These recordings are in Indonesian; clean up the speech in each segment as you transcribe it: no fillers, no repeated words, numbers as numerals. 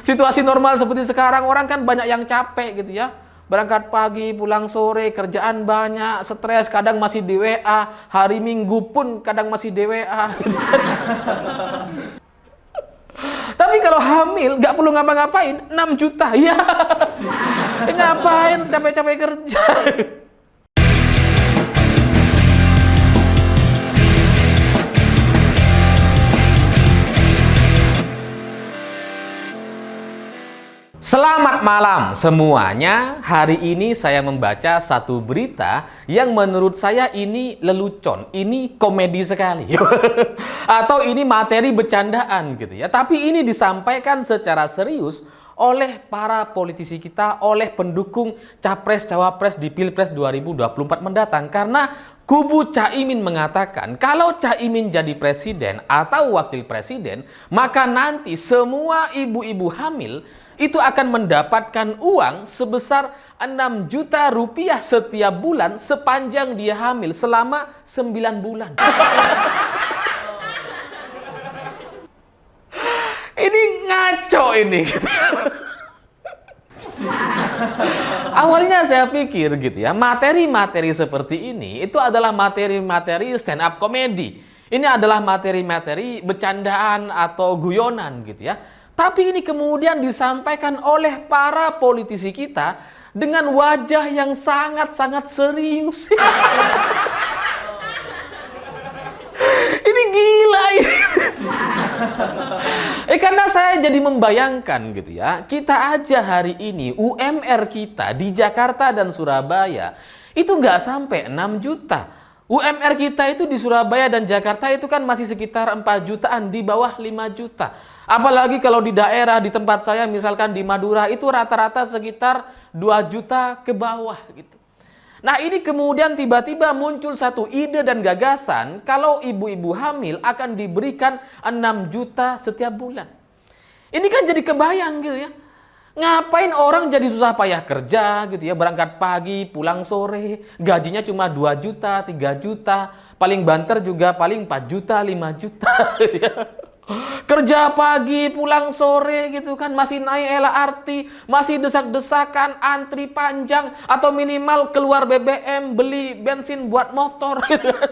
Situasi normal seperti sekarang, orang kan banyak yang capek gitu ya. Berangkat pagi, pulang sore, kerjaan banyak, stres, kadang masih di WA, hari Minggu pun kadang masih di WA. Gitu kan. Tapi kalau hamil, nggak perlu ngapa-ngapain, 6 juta. Ya, ngapain capek-capek kerja? Selamat malam semuanya. Hari ini saya membaca satu berita yang menurut saya ini lelucon, ini komedi sekali. Atau ini materi bercandaan gitu ya. Tapi ini disampaikan secara serius oleh para politisi kita, oleh pendukung Capres-Cawapres di Pilpres 2024 mendatang. Karena kubu Caimin mengatakan kalau Caimin jadi presiden atau wakil presiden, maka nanti semua ibu-ibu hamil itu akan mendapatkan uang sebesar 6 juta rupiah setiap bulan sepanjang dia hamil selama 9 bulan. Ini ngaco ini. Awalnya saya pikir gitu ya, materi-materi seperti ini itu adalah materi-materi stand up comedy. Ini adalah materi-materi bercandaan atau guyonan gitu ya. Tapi ini kemudian disampaikan oleh para politisi kita dengan wajah yang sangat-sangat serius. Ini gila ini. Karena saya jadi membayangkan gitu ya, kita aja hari ini UMR kita di Jakarta dan Surabaya itu nggak sampai 6 juta. UMR kita itu di Surabaya dan Jakarta itu kan masih sekitar 4 jutaan, di bawah 5 juta. Apalagi kalau di daerah, di tempat saya misalkan di Madura itu rata-rata sekitar 2 juta ke bawah gitu. Nah ini kemudian tiba-tiba muncul satu ide dan gagasan kalau ibu-ibu hamil akan diberikan 6 juta setiap bulan. Ini kan jadi kebayang gitu ya. Ngapain orang jadi susah payah kerja gitu ya, berangkat pagi, pulang sore, gajinya cuma 2 juta, 3 juta, paling banter juga paling 4 juta, 5 juta gitu ya. Kerja pagi, pulang sore gitu kan, masih naik LRT, masih desak-desakan, antri panjang, atau minimal keluar BBM, beli bensin buat motor gitu kan.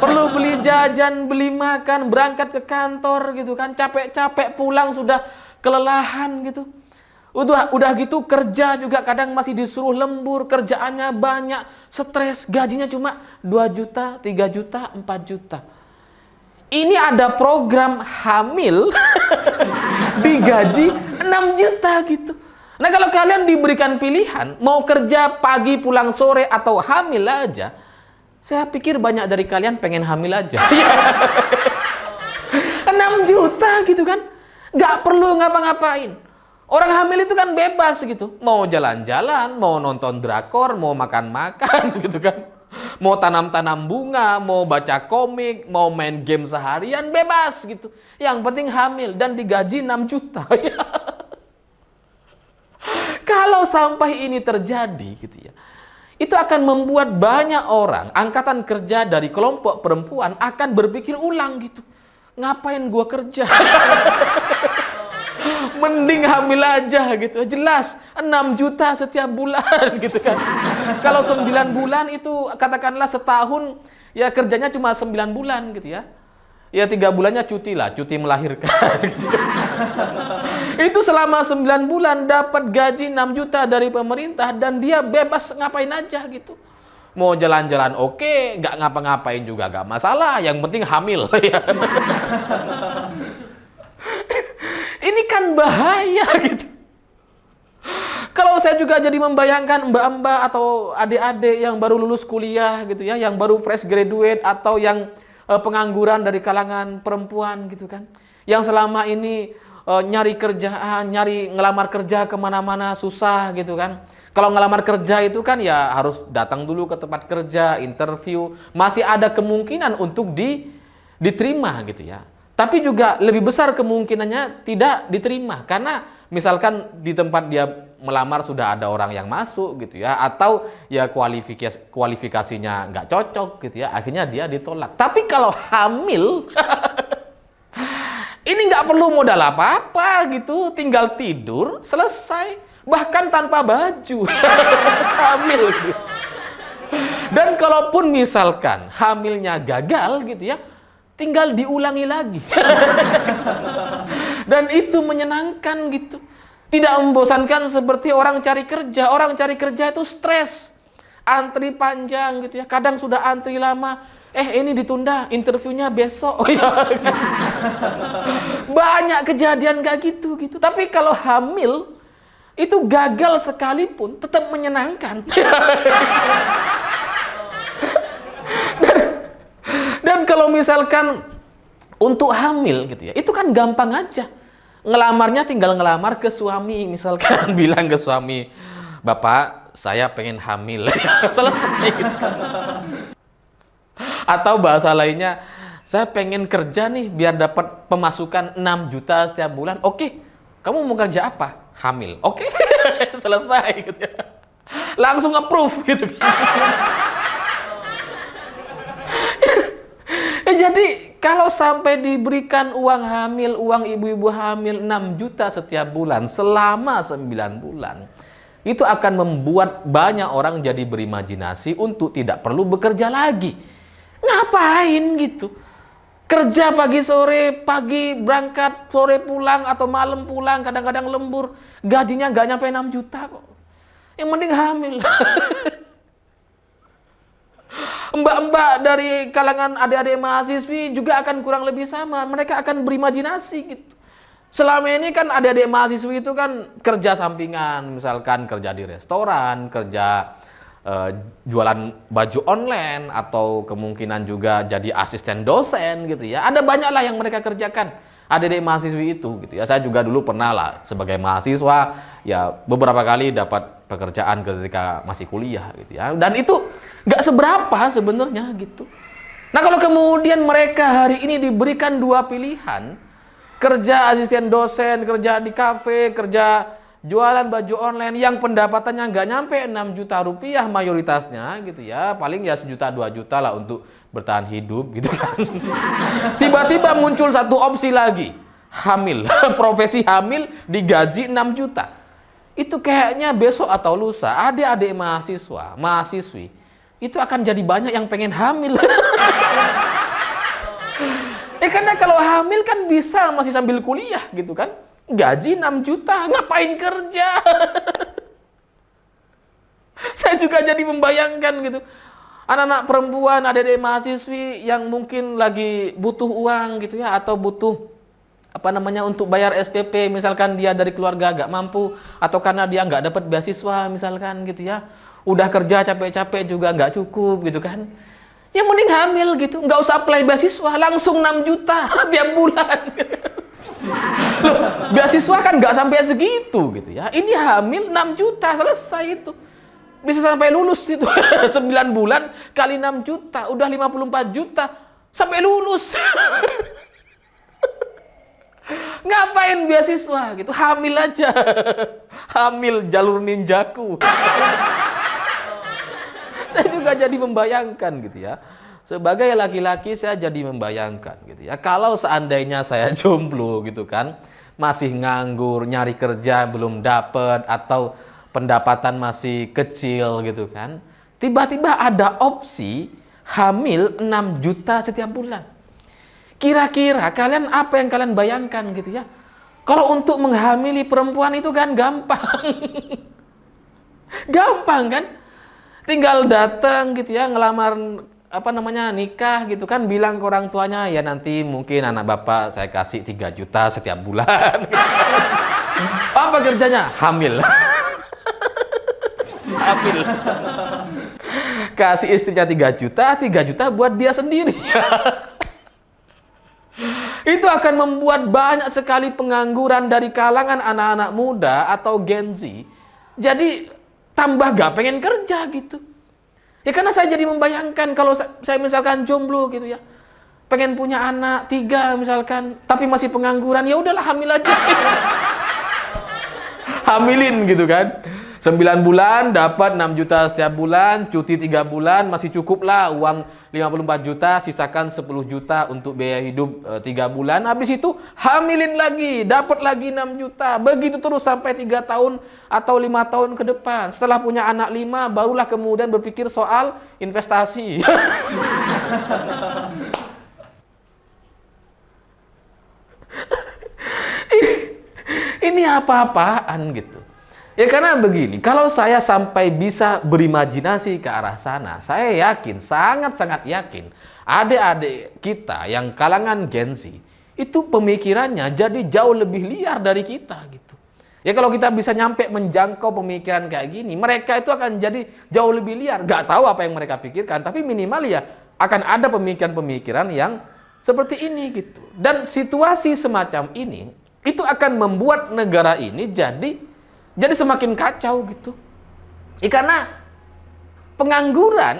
Perlu beli jajan, beli makan, berangkat ke kantor gitu kan, capek-capek pulang sudah kelelahan gitu. Udah gitu kerja juga kadang masih disuruh lembur, kerjaannya banyak, stres, gajinya cuma 2 juta, 3 juta, 4 juta. Ini ada program hamil digaji 6 juta gitu. Nah kalau kalian diberikan pilihan mau kerja pagi pulang sore atau hamil aja, saya pikir banyak dari kalian pengen hamil aja. 6 juta gitu kan, nggak perlu ngapa-ngapain. Orang hamil itu kan bebas gitu, mau jalan-jalan, mau nonton drakor, mau makan-makan gitu kan. Mau tanam-tanam bunga, mau baca komik, mau main game seharian, bebas gitu. Yang penting hamil dan digaji 6 juta. Kalau sampai ini terjadi gitu ya, itu akan membuat banyak orang, angkatan kerja dari kelompok perempuan akan berpikir ulang gitu. Ngapain gua kerja? Mending hamil aja gitu. Jelas 6 juta setiap bulan gitu kan. Kalau 9 bulan itu katakanlah setahun ya kerjanya cuma 9 bulan gitu ya. Ya 3 bulannya cuti lah, cuti melahirkan. Gitu. Itu selama 9 bulan dapat gaji 6 juta dari pemerintah dan dia bebas ngapain aja gitu. Mau jalan-jalan oke, nggak ngapa-ngapain juga nggak masalah, yang penting hamil. Ini kan bahaya gitu. Kalau saya juga jadi membayangkan mbak-mbak atau adik-adik yang baru lulus kuliah gitu ya, yang baru fresh graduate atau yang pengangguran dari kalangan perempuan gitu kan, yang selama ini nyari kerjaan, ngelamar kerja kemana-mana susah gitu kan. Kalau ngelamar kerja itu kan ya harus datang dulu ke tempat kerja, interview, masih ada kemungkinan untuk diterima gitu ya. Tapi juga lebih besar kemungkinannya tidak diterima karena misalkan di tempat dia melamar sudah ada orang yang masuk gitu ya, atau ya kualifikasinya nggak cocok gitu ya, akhirnya dia ditolak. Tapi kalau hamil Ini nggak perlu modal apa-apa gitu, tinggal tidur, selesai. Bahkan tanpa baju. Hamil gitu. Dan kalaupun misalkan hamilnya gagal gitu ya, tinggal diulangi lagi. Dan itu menyenangkan gitu. Tidak membosankan seperti orang cari kerja. Orang cari kerja itu stres. Antri panjang gitu ya. Kadang sudah antri lama. Ini ditunda, interviewnya besok. Oh, ya. Banyak kejadian kayak gitu. Tapi kalau hamil, itu gagal sekalipun tetap menyenangkan. Dan kalau misalkan untuk hamil gitu ya, itu kan gampang aja. Ngelamarnya tinggal ngelamar ke suami, misalkan bilang ke suami, "Bapak, saya pengen hamil." Selesai gitu. Atau bahasa lainnya, "Saya pengen kerja nih biar dapat pemasukan 6 juta setiap bulan." Oke, kamu mau kerja apa? Hamil. Oke, selesai gitu ya. Langsung approve gitu. Jadi kalau sampai diberikan uang hamil, uang ibu-ibu hamil 6 juta setiap bulan selama 9 bulan, itu akan membuat banyak orang jadi berimajinasi untuk tidak perlu bekerja lagi. Ngapain gitu? Kerja pagi sore, pagi berangkat, sore pulang atau malam pulang, kadang-kadang lembur. Gajinya nggak nyampe 6 juta kok. Yang penting hamil. Mbak-mbak dari kalangan adik-adik mahasiswi juga akan kurang lebih sama. Mereka akan berimajinasi gitu. Selama ini kan adik-adik mahasiswi itu kan kerja sampingan. Misalkan kerja di restoran, kerja jualan baju online, atau kemungkinan juga jadi asisten dosen gitu ya. Ada banyak lah yang mereka kerjakan. Adik-adik mahasiswi itu gitu ya. Saya juga dulu pernah lah sebagai mahasiswa ya beberapa kali dapat pekerjaan ketika masih kuliah gitu ya. Dan itu nggak seberapa sebenarnya gitu. Nah kalau kemudian mereka hari ini diberikan dua pilihan, kerja asisten dosen, kerja di kafe, kerja jualan baju online yang pendapatannya nggak nyampe 6 juta rupiah mayoritasnya gitu ya, paling ya 1 juta 2 juta lah untuk bertahan hidup gitu kan. Tiba-tiba muncul satu opsi lagi, hamil. Profesi hamil digaji 6 juta. Itu kayaknya besok atau lusa adik-adik mahasiswa, mahasiswi itu akan jadi banyak yang pengen hamil. Karena kalau hamil kan bisa masih sambil kuliah gitu kan. Gaji 6 juta, ngapain kerja? Saya juga jadi membayangkan gitu. Anak-anak perempuan, adik-adik mahasiswi yang mungkin lagi butuh uang gitu ya, atau butuh untuk bayar SPP, misalkan dia dari keluarga gak mampu, atau karena dia nggak dapat beasiswa misalkan gitu ya. Udah kerja capek-capek juga nggak cukup gitu kan. Yang mending hamil gitu, nggak usah apply beasiswa, langsung 6 juta tiap bulan. Loh, beasiswa kan nggak sampai segitu gitu ya. Ini hamil 6 juta selesai itu. Bisa sampai lulus itu. 9 bulan kali 6 juta, udah 54 juta sampai lulus. Ngapain beasiswa gitu? Hamil aja. Hamil jalur ninjaku. Saya juga jadi membayangkan gitu ya. Sebagai laki-laki saya jadi membayangkan gitu ya. Kalau seandainya saya jomblo gitu kan, masih nganggur, nyari kerja belum dapet, atau pendapatan masih kecil gitu kan. Tiba-tiba ada opsi hamil 6 juta setiap bulan. Kira-kira kalian apa yang kalian bayangkan gitu ya? Kalau untuk menghamili perempuan itu kan gampang. Gampang kan? Tinggal datang gitu ya, ngelamar nikah gitu kan, bilang ke orang tuanya, ya nanti mungkin anak bapak saya kasih 3 juta setiap bulan. Apa kerjanya? Hamil. Hamil. Kasih istrinya 3 juta buat dia sendiri. Itu akan membuat banyak sekali pengangguran dari kalangan anak-anak muda atau Gen Z. Jadi tambah gak pengen kerja gitu. Ya karena saya jadi membayangkan kalau saya misalkan jomblo gitu ya, pengen punya anak 3 misalkan, tapi masih pengangguran, ya udahlah hamil aja. hamilin gitu kan. 9 bulan dapat 6 juta setiap bulan, cuti 3 bulan masih cukup lah uang 54 juta, sisakan 10 juta untuk biaya hidup 3 bulan. Habis itu hamilin lagi, dapat lagi 6 juta. Begitu terus sampai 3 tahun atau 5 tahun ke depan. Setelah punya anak 5, barulah kemudian berpikir soal investasi. Ini apa-apaan gitu. Ya karena begini, kalau saya sampai bisa berimajinasi ke arah sana, saya yakin, sangat-sangat yakin, adik-adik kita yang kalangan Gen Z, itu pemikirannya jadi jauh lebih liar dari kita gitu. Ya kalau kita bisa nyampe menjangkau pemikiran kayak gini, mereka itu akan jadi jauh lebih liar. Gak tahu apa yang mereka pikirkan, tapi minimal ya akan ada pemikiran-pemikiran yang seperti ini gitu. Dan situasi semacam ini, itu akan membuat negara ini jadi semakin kacau gitu. Karena pengangguran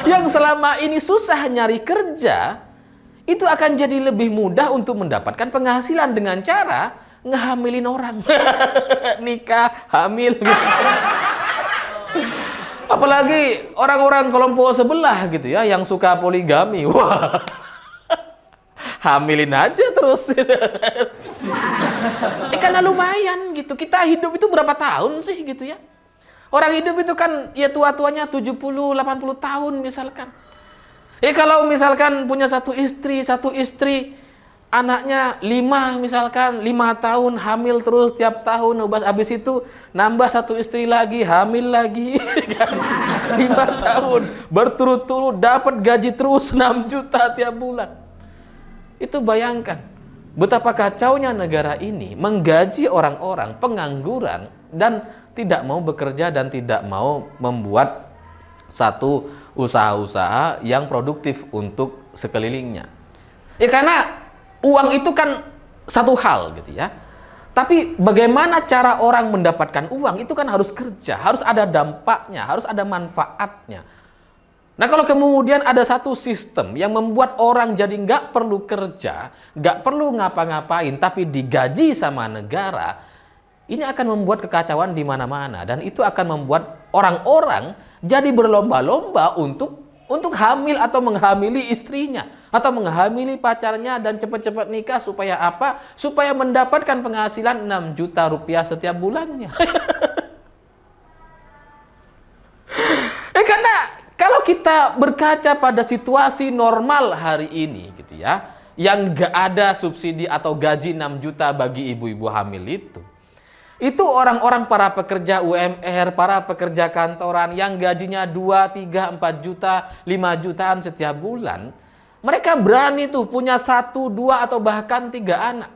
yang selama ini susah nyari kerja, itu akan jadi lebih mudah untuk mendapatkan penghasilan dengan cara ngehamilin orang. Nikah, hamil gitu. Apalagi orang-orang kelompok sebelah gitu ya, yang suka poligami. Wah, hamilin aja terus. Karena lumayan gitu. Kita hidup itu berapa tahun sih gitu ya. Orang hidup itu kan ya tua-tuanya 70, 80 tahun misalkan. Kalau misalkan punya satu istri, anaknya 5 misalkan, 5 tahun hamil terus tiap tahun. Habis itu nambah satu istri lagi, hamil lagi. 5 tahun berturut-turut dapat gaji terus 6 juta tiap bulan. Itu bayangkan betapa kacaunya negara ini menggaji orang-orang pengangguran dan tidak mau bekerja dan tidak mau membuat satu usaha-usaha yang produktif untuk sekelilingnya. Karena uang itu kan satu hal gitu ya. Tapi bagaimana cara orang mendapatkan uang itu kan harus kerja, harus ada dampaknya, harus ada manfaatnya. Nah kalau kemudian ada satu sistem yang membuat orang jadi nggak perlu kerja, nggak perlu ngapa-ngapain, tapi digaji sama negara, ini akan membuat kekacauan di mana-mana. Dan itu akan membuat orang-orang jadi berlomba-lomba untuk hamil atau menghamili istrinya, atau menghamili pacarnya dan cepat-cepat nikah. Supaya apa? Supaya mendapatkan penghasilan 6 juta rupiah setiap bulannya. Karena kalau kita berkaca pada situasi normal hari ini gitu ya, yang gak ada subsidi atau gaji 6 juta bagi ibu-ibu hamil itu orang-orang para pekerja UMR, para pekerja kantoran yang gajinya 2, 3, 4 juta, 5 jutaan setiap bulan, mereka berani tuh punya 1, 2 atau bahkan 3 anak.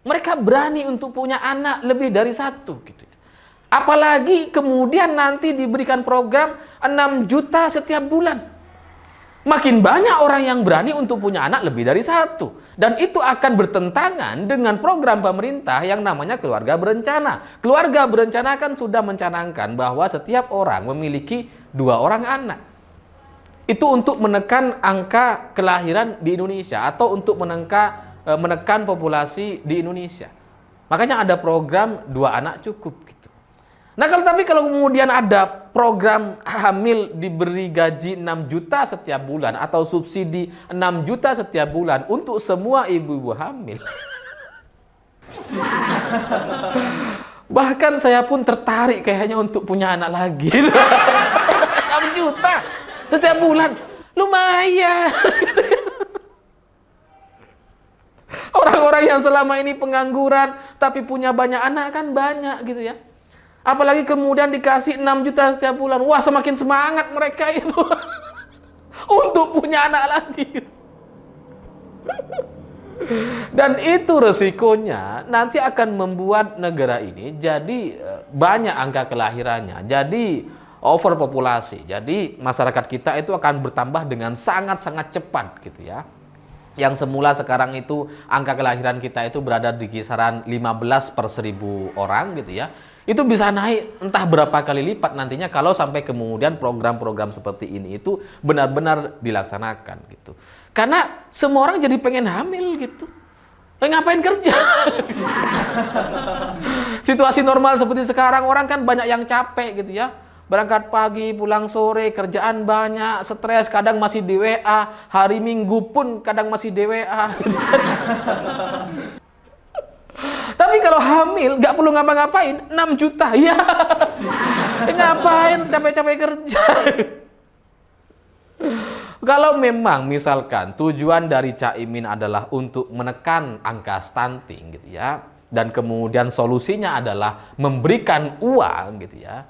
Mereka berani untuk punya anak lebih dari 1 gitu. Apalagi kemudian nanti diberikan program 6 juta setiap bulan. Makin banyak orang yang berani untuk punya anak lebih dari 1. Dan itu akan bertentangan dengan program pemerintah yang namanya keluarga berencana. Keluarga berencana kan sudah mencanangkan bahwa setiap orang memiliki 2 orang anak. Itu untuk menekan angka kelahiran di Indonesia atau untuk menekan populasi di Indonesia. Makanya ada program 2 anak cukup gitu. Nah tapi kalau kemudian ada program hamil diberi gaji 6 juta setiap bulan atau subsidi 6 juta setiap bulan untuk semua ibu-ibu hamil. Bahkan saya pun tertarik kayaknya untuk punya anak lagi. 6 juta setiap bulan. Lumayan. Orang-orang yang selama ini pengangguran tapi punya banyak anak kan banyak gitu ya. Apalagi kemudian dikasih 6 juta setiap bulan. Wah, semakin semangat mereka itu untuk punya anak lagi. Dan itu resikonya nanti akan membuat negara ini jadi banyak angka kelahirannya. Jadi overpopulasi. Jadi masyarakat kita itu akan bertambah dengan sangat-sangat cepat gitu ya. Yang semula sekarang itu angka kelahiran kita itu berada di kisaran 15 per 1000 orang gitu ya. Itu bisa naik entah berapa kali lipat nantinya kalau sampai kemudian program-program seperti ini itu benar-benar dilaksanakan gitu. Karena semua orang jadi pengen hamil gitu. Ngapain kerja? Situasi normal seperti sekarang, orang kan banyak yang capek gitu ya. Berangkat pagi, pulang sore, kerjaan banyak, stres, kadang masih di WA, hari Minggu pun kadang masih di WA. Gitu kan. Tapi kalau hamil, nggak perlu ngapa-ngapain, 6 juta. Ya, ngapain capek-capek kerja? Kalau memang misalkan tujuan dari Caimin adalah untuk menekan angka stunting gitu ya, dan kemudian solusinya adalah memberikan uang gitu ya,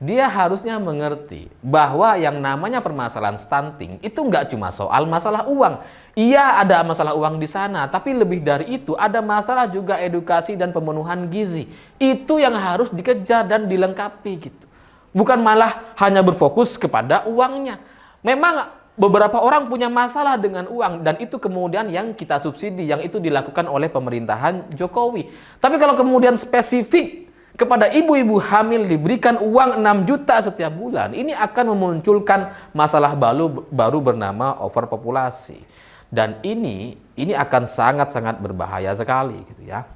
dia harusnya mengerti bahwa yang namanya permasalahan stunting itu nggak cuma soal masalah uang. Iya, ada masalah uang di sana, tapi lebih dari itu ada masalah juga edukasi dan pemenuhan gizi. Itu yang harus dikejar dan dilengkapi gitu. Bukan malah hanya berfokus kepada uangnya. Memang beberapa orang punya masalah dengan uang dan itu kemudian yang kita subsidi, yang itu dilakukan oleh pemerintahan Jokowi. Tapi kalau kemudian spesifik kepada ibu-ibu hamil diberikan uang 6 juta setiap bulan, ini akan memunculkan masalah baru bernama overpopulasi. Dan ini akan sangat-sangat berbahaya sekali gitu ya.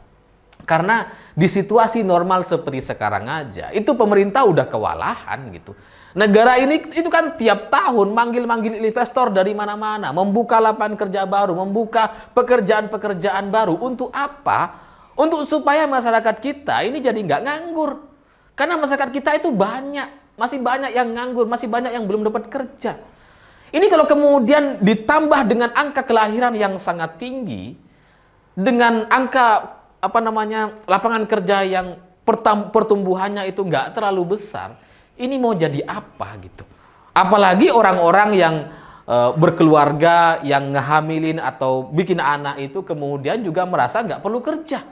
Karena di situasi normal seperti sekarang aja, itu pemerintah udah kewalahan gitu. Negara ini itu kan tiap tahun manggil-manggil investor dari mana-mana, membuka lapangan kerja baru, membuka pekerjaan-pekerjaan baru. Untuk apa? Untuk supaya masyarakat kita ini jadi nggak nganggur. Karena masyarakat kita itu masih banyak yang nganggur, masih banyak yang belum dapat kerja. Ini kalau kemudian ditambah dengan angka kelahiran yang sangat tinggi, dengan angka lapangan kerja yang pertumbuhannya itu nggak terlalu besar, ini mau jadi apa gitu? Apalagi orang-orang yang berkeluarga, yang ngehamilin atau bikin anak itu kemudian juga merasa nggak perlu kerja.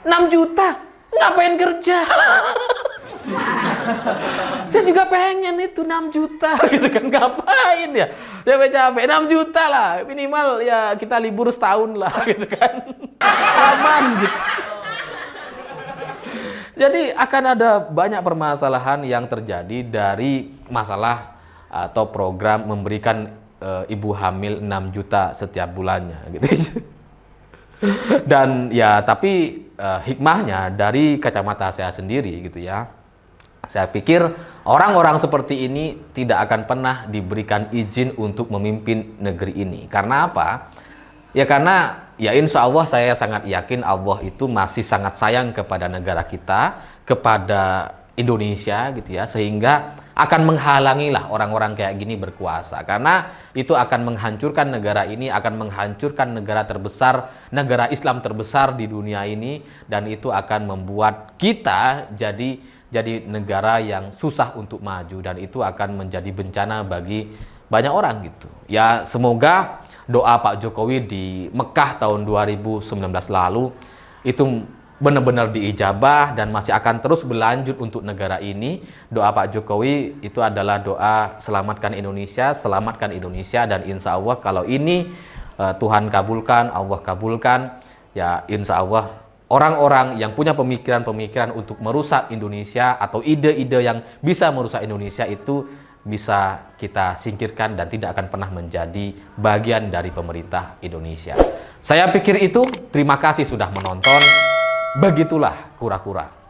6 juta, ngapain kerja? Saya juga pengen itu 6 juta gitu kan, ngapain ya? Capek-capek 6 juta lah, minimal ya kita libur setahun lah gitu kan. Aman gitu. Jadi akan ada banyak permasalahan yang terjadi dari masalah atau program memberikan ibu hamil 6 juta setiap bulannya gitu. Dan ya tapi hikmahnya dari kacamata saya sendiri gitu ya, saya pikir orang-orang seperti ini tidak akan pernah diberikan izin untuk memimpin negeri ini. Karena apa? Ya karena ya insya Allah saya sangat yakin Allah itu masih sangat sayang kepada negara kita, kepada Indonesia gitu ya, sehingga akan menghalangilah orang-orang kayak gini berkuasa. Karena itu akan menghancurkan negara ini, akan menghancurkan negara terbesar, negara Islam terbesar di dunia ini, dan itu akan membuat kita jadi negara yang susah untuk maju, dan itu akan menjadi bencana bagi banyak orang gitu. Ya semoga doa Pak Jokowi di Mekah tahun 2019 lalu itu benar-benar diijabah dan masih akan terus berlanjut untuk negara ini. Doa Pak Jokowi itu adalah doa selamatkan Indonesia, dan insya Allah kalau ini Tuhan kabulkan, Allah kabulkan, ya insya Allah orang-orang yang punya pemikiran-pemikiran untuk merusak Indonesia atau ide-ide yang bisa merusak Indonesia itu bisa kita singkirkan dan tidak akan pernah menjadi bagian dari pemerintah Indonesia. Saya pikir itu. Terima kasih sudah menonton. Begitulah kura-kura.